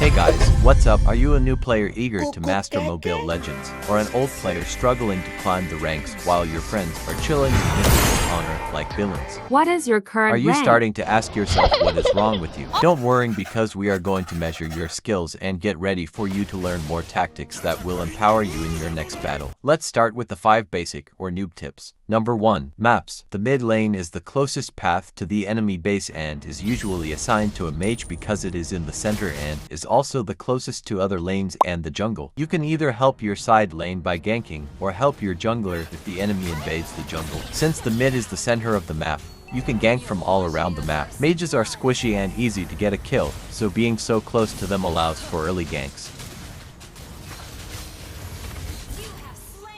Hey guys, what's up? Are you a new player eager to master Mobile Legends, or an old player struggling to climb the ranks while your friends are chilling in Mythical honor like villains? What is your current Are you rank? starting to ask yourself what is wrong with you? Don't worry, because we are going to measure your skills and get ready for you to learn more tactics that will empower you in your next battle. Let's start with the 5 basic or noob tips. Number 1. Maps. The mid lane is the closest path to the enemy base and is usually assigned to a mage because it is in the center and is also the closest to other lanes and the jungle. You can either help your side lane by ganking or help your jungler if the enemy invades the jungle. Since the mid is the center of the map, you can gank from all around the map. Mages are squishy and easy to get a kill, so being so close to them allows for early ganks.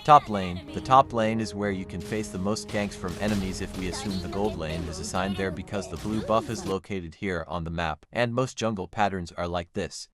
Top lane. The top lane is where you can face the most ganks from enemies if we assume the gold lane is assigned there because the blue buff is located here on the map, and most jungle patterns are like this.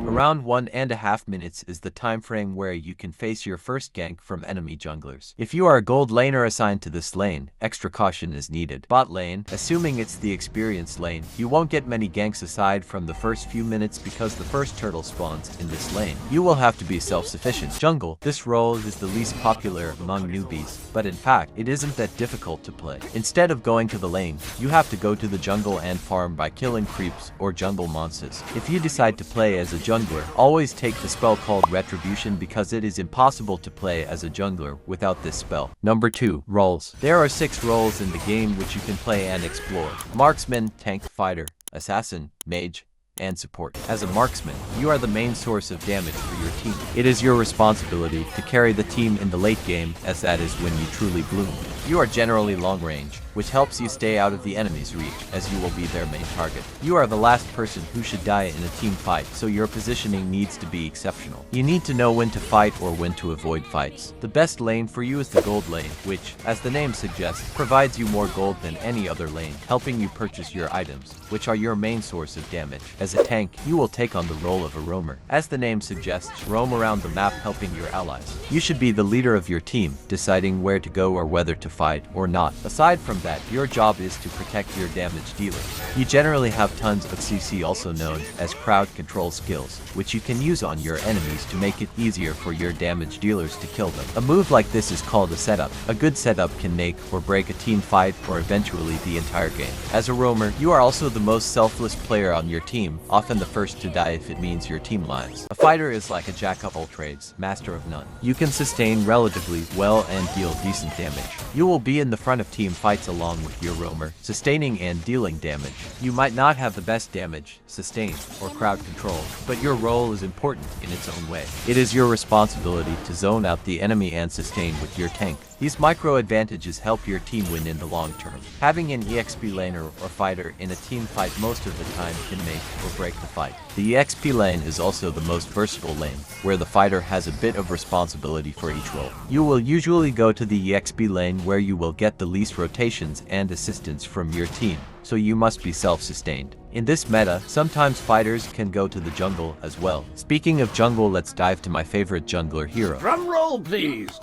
Around 1.5 minutes is the time frame where you can face your first gank from enemy junglers. If you are a gold laner assigned to this lane, extra caution is needed. Bot lane, assuming it's the experienced lane, you won't get many ganks aside from the first few minutes because the first turtle spawns in this lane. You will have to be self-sufficient. Jungle, this role is the least popular among newbies, but in fact, it isn't that difficult to play. Instead of going to the lane, you have to go to the jungle and farm by killing creeps or jungle monsters. If you decide to play as a jungler, always take the spell called Retribution because it is impossible to play as a jungler without this spell. Number 2. Roles. There are 6 roles in the game which you can play and explore. Marksman, tank, fighter, assassin, mage, and support. As a marksman, you are the main source of damage for your team. It is your responsibility to carry the team in the late game, as that is when you truly bloom. You are generally long range, which helps you stay out of the enemy's reach, as you will be their main target. You are the last person who should die in a team fight, so your positioning needs to be exceptional. You need to know when to fight or when to avoid fights. The best lane for you is the gold lane, which, as the name suggests, provides you more gold than any other lane, helping you purchase your items, which are your main source of damage. As a tank, you will take on the role of a roamer. As the name suggests, roam around the map helping your allies. You should be the leader of your team, deciding where to go or whether to fight or not. Aside from that, your job is to protect your damage dealers. You generally have tons of CC, also known as crowd control skills, which you can use on your enemies to make it easier for your damage dealers to kill them. A move like this is called a setup. A good setup can make or break a team fight or eventually the entire game. As a roamer, you are also the most selfless player on your team, often the first to die if it means your team lives. A fighter is like a jack of all trades, master of none. You can sustain relatively well and deal decent damage. You will be in the front of team fights along with your roamer, sustaining and dealing damage. You might not have the best damage, sustain, or crowd control, but your role is important in its own way. It is your responsibility to zone out the enemy and sustain with your tank. These micro advantages help your team win in the long term. Having an EXP laner or fighter in a team fight most of the time can make or break the fight. The EXP lane is also the most versatile lane, where the fighter has a bit of responsibility for each role. You will usually go to the EXP lane where you will get the least rotations and assistance from your team, so you must be self-sustained. In this meta, sometimes fighters can go to the jungle as well. Speaking of jungle, let's dive to my favorite jungler hero. Drum roll, please!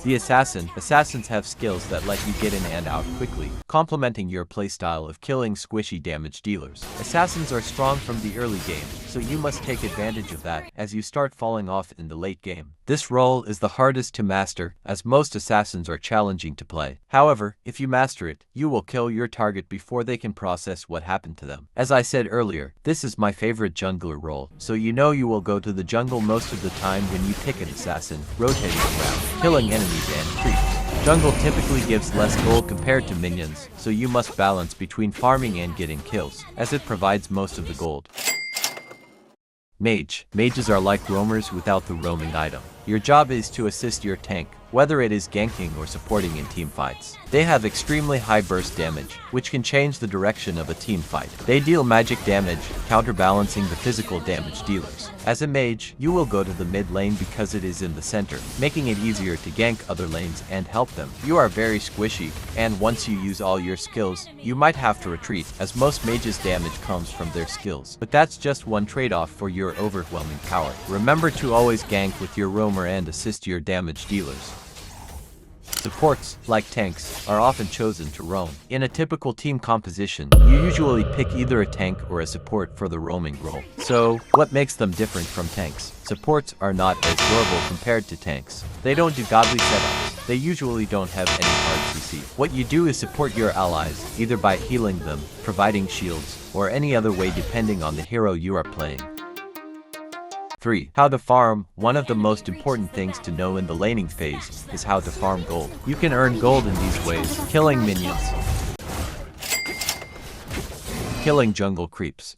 The assassin. Assassins have skills that let you get in and out quickly, complementing your playstyle of killing squishy damage dealers. Assassins are strong from the early game, so you must take advantage of that as you start falling off in the late game. This role is the hardest to master, as most assassins are challenging to play. However, if you master it, you will kill your target before they can process what happened to them. As I said earlier, this is my favorite jungler role, so you know you will go to the jungle most of the time when you pick an assassin, rotating around, killing enemies and creeps. Jungle typically gives less gold compared to minions, so you must balance between farming and getting kills, as it provides most of the gold. Mage. Mages are like roamers without the roaming item. Your job is to assist your tank, whether it is ganking or supporting in team fights. They have extremely high burst damage, which can change the direction of a team fight. They deal magic damage, counterbalancing the physical damage dealers. As a mage, you will go to the mid lane because it is in the center, making it easier to gank other lanes and help them. You are very squishy, and once you use all your skills, you might have to retreat, as most mages' damage comes from their skills. But that's just one trade-off for your overwhelming power. Remember to always gank with your roamer and assist your damage dealers. Supports, like tanks, are often chosen to roam. In a typical team composition, you usually pick either a tank or a support for the roaming role. So, what makes them different from tanks? Supports are not as durable compared to tanks. They don't do godly setups. They usually don't have any hard CC. What you do is support your allies, either by healing them, providing shields, or any other way depending on the hero you are playing. 3. How to farm. One of the most important things to know in the laning phase is how to farm gold. You can earn gold in these ways: killing minions, killing jungle creeps,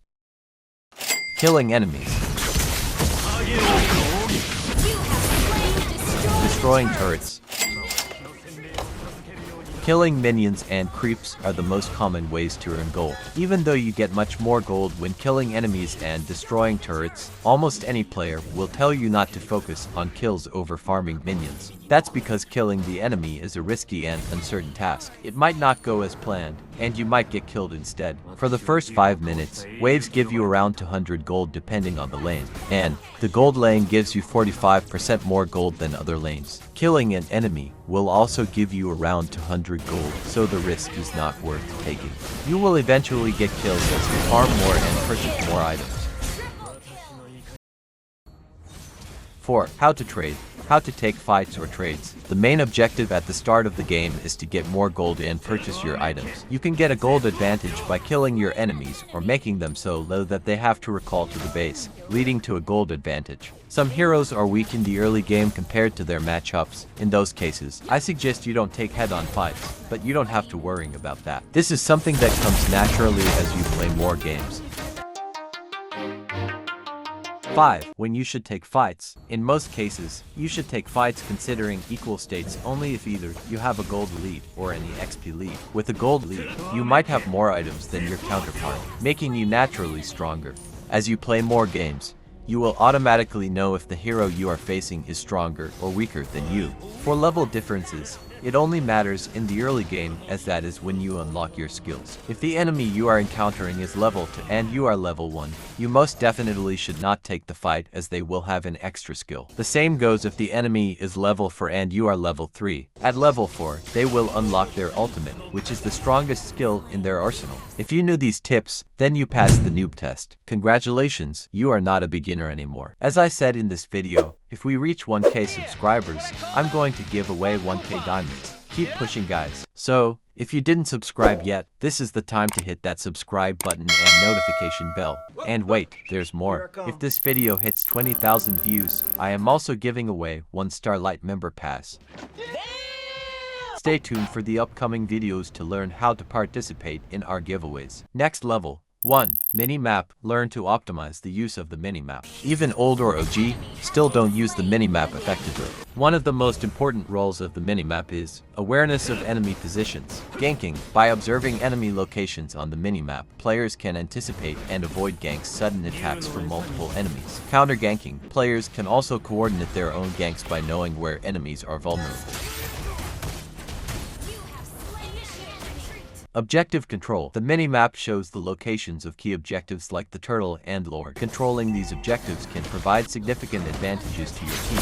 killing enemies, destroying turrets. Killing minions and creeps are the most common ways to earn gold. Even though you get much more gold when killing enemies and destroying turrets, almost any player will tell you not to focus on kills over farming minions. That's because killing the enemy is a risky and uncertain task. It might not go as planned, and you might get killed instead. For the first 5 minutes, waves give you around 200 gold depending on the lane, and the gold lane gives you 45% more gold than other lanes. Killing an enemy will also give you around 200 gold, so the risk is not worth taking. You will eventually get killed as you farm more and purchase more items. 4. How to trade. How to take fights or trades. The main objective at the start of the game is to get more gold and purchase your items. You can get a gold advantage by killing your enemies or making them so low that they have to recall to the base, leading to a gold advantage. Some heroes are weak in the early game compared to their matchups. In those cases, I suggest you don't take head-on fights, but you don't have to worry about that. This is something that comes naturally as you play more games. 5. When you should take fights. In most cases, you should take fights considering equal states only if either you have a gold lead or any XP lead. With a gold lead, you might have more items than your counterpart, making you naturally stronger. As you play more games, you will automatically know if the hero you are facing is stronger or weaker than you. For level differences, it only matters in the early game, as that is when you unlock your skills. If the enemy you are encountering is level 2 and you are level 1, you most definitely should not take the fight, as they will have an extra skill. The same goes if the enemy is level 4 and you are level 3. At level 4, they will unlock their ultimate, which is the strongest skill in their arsenal. If you knew these tips, then you passed the noob test. Congratulations, you are not a beginner anymore. As I said in this video, if we reach 1k subscribers, I'm going to give away 1k diamonds. Keep pushing, guys. So, if you didn't subscribe yet, this is the time to hit that subscribe button and notification bell. And wait, there's more. If this video hits 20,000 views, I am also giving away 1 Starlight member pass. Stay tuned for the upcoming videos to learn how to participate in our giveaways. Next level. 1. Minimap. Learn to optimize the use of the minimap. Even old or OG, still don't use the minimap effectively. One of the most important roles of the minimap is awareness of enemy positions. Ganking. By observing enemy locations on the minimap, players can anticipate and avoid ganks, sudden attacks from multiple enemies. Counter ganking. Players can also coordinate their own ganks by knowing where enemies are vulnerable. Objective control. The minimap shows the locations of key objectives like the turtle and lord. Controlling these objectives can provide significant advantages to your team.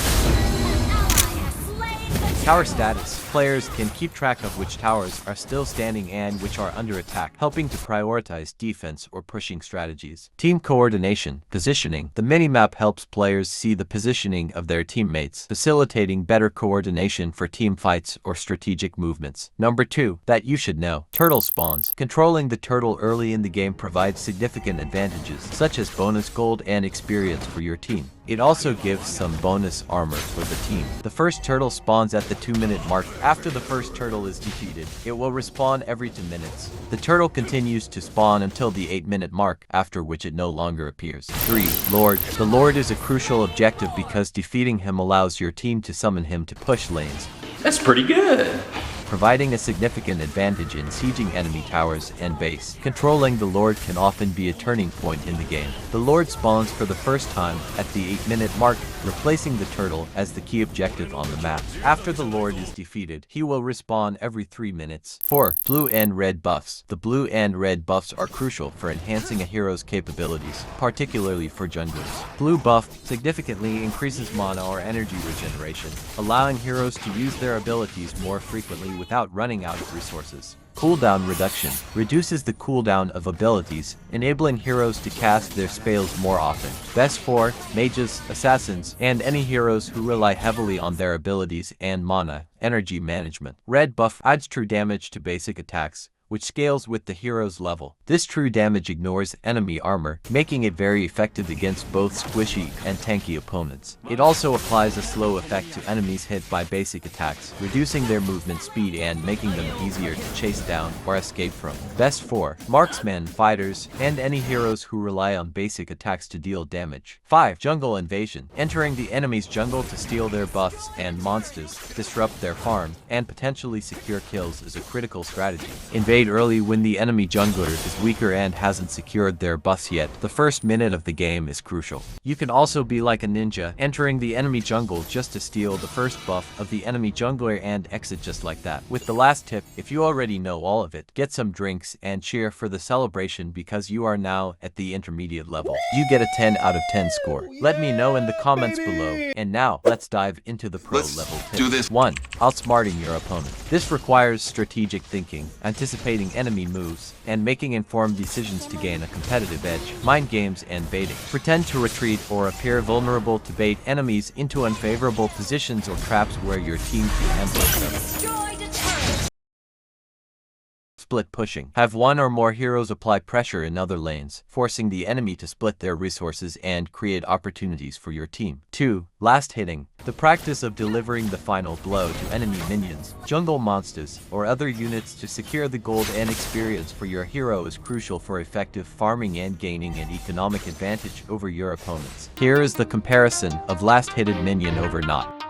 Tower status. Players can keep track of which towers are still standing and which are under attack, helping to prioritize defense or pushing strategies. Team coordination. Positioning. The minimap helps players see the positioning of their teammates, facilitating better coordination for team fights or strategic movements. Number 2. That you should know. Turtle spawns. Controlling the turtle early in the game provides significant advantages, such as bonus gold and experience for your team. It also gives some bonus armor for the team. The first turtle spawns at the 2-minute mark. After the first turtle is defeated, it will respawn every 2 minutes. The turtle continues to spawn until the 8-minute mark, after which it no longer appears. 3. Lord. The Lord is a crucial objective because defeating him allows your team to summon him to push lanes. That's pretty good. providing a significant advantage in sieging enemy towers and base. Controlling the Lord can often be a turning point in the game. The Lord spawns for the first time at the 8-minute mark, replacing the turtle as the key objective on the map. After the Lord is defeated, he will respawn every 3 minutes. 4. Blue and red buffs. The blue and red buffs are crucial for enhancing a hero's capabilities, particularly for junglers. Blue buff significantly increases mana or energy regeneration, allowing heroes to use their abilities more frequently without running out of resources. Cooldown reduction reduces the cooldown of abilities, enabling heroes to cast their spells more often. Best for mages, assassins, and any heroes who rely heavily on their abilities and mana energy management. Red buff adds true damage to basic attacks, which scales with the hero's level. This true damage ignores enemy armor, making it very effective against both squishy and tanky opponents. It also applies a slow effect to enemies hit by basic attacks, reducing their movement speed and making them easier to chase down or escape from. Best for marksmen, fighters, and any heroes who rely on basic attacks to deal damage. 5. Jungle invasion. Entering the enemy's jungle to steal their buffs and monsters, disrupt their farm, and potentially secure kills is a critical strategy. Invade early when the enemy jungler is weaker and hasn't secured their buffs yet. The first minute of the game is crucial. You can also be like a ninja, entering the enemy jungle just to steal the first buff of the enemy jungler and exit just like that. With the last tip, if you already know all of it, get some drinks and cheer for the celebration because you are now at the intermediate level. You get a 10 out of 10 score. Let me know in the comments below. And now, let's dive into the pro level tips. Do this. 1. Outsmarting your opponent. This requires strategic thinking, anticipating enemy moves, and making informed decisions to gain a competitive edge. Mind games and baiting. Pretend to retreat or appear vulnerable to bait enemies into unfavorable positions or traps where your team can ambush them. Split pushing. Have one or more heroes apply pressure in other lanes, forcing the enemy to split their resources and create opportunities for your team. 2. Last hitting. The practice of delivering the final blow to enemy minions, jungle monsters, or other units to secure the gold and experience for your hero is crucial for effective farming and gaining an economic advantage over your opponents. Here is the comparison of last hitted minion over not.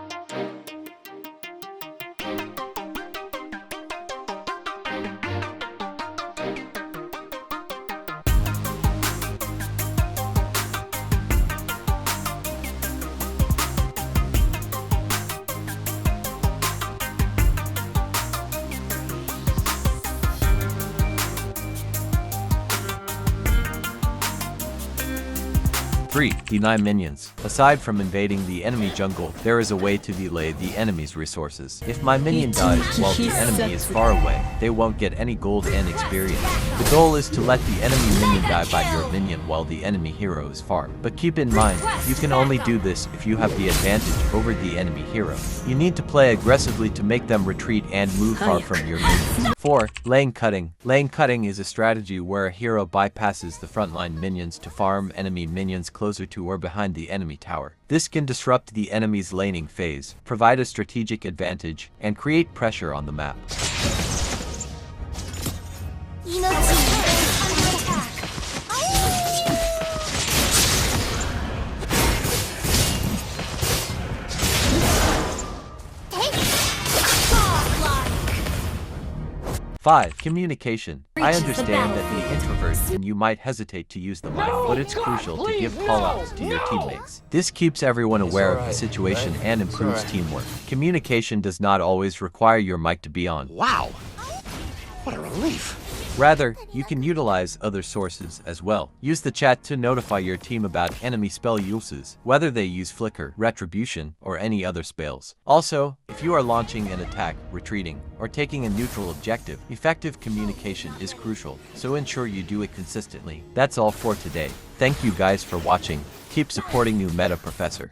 Three. Deny minions. Aside from invading the enemy jungle, there is a way to delay the enemy's resources. If my minion dies while the enemy is far away, they won't get any gold and experience. The goal is to let the enemy minion die by your minion while the enemy hero is far. But keep in mind, you can only do this if you have the advantage over the enemy hero. You need to play aggressively to make them retreat and move far from your minions. 4. Lane cutting. Lane cutting is a strategy where a hero bypasses the frontline minions to farm enemy minions closer to or behind the enemy tower. This can disrupt the enemy's laning phase, provide a strategic advantage, and create pressure on the map. 5. Communication. I understand that the introvert and you might hesitate to use the mic, but it's crucial to give callouts to your teammates. This keeps everyone aware of the situation and improves teamwork. Communication does not always require your mic to be on. Wow! What a relief! Rather, you can utilize other sources as well. Use the chat to notify your team about enemy spell uses, whether they use Flicker, Retribution, or any other spells. Also, if you are launching an attack, retreating, or taking a neutral objective, effective communication is crucial, so ensure you do it consistently. That's all for today. Thank you guys for watching. Keep supporting New Meta Professor.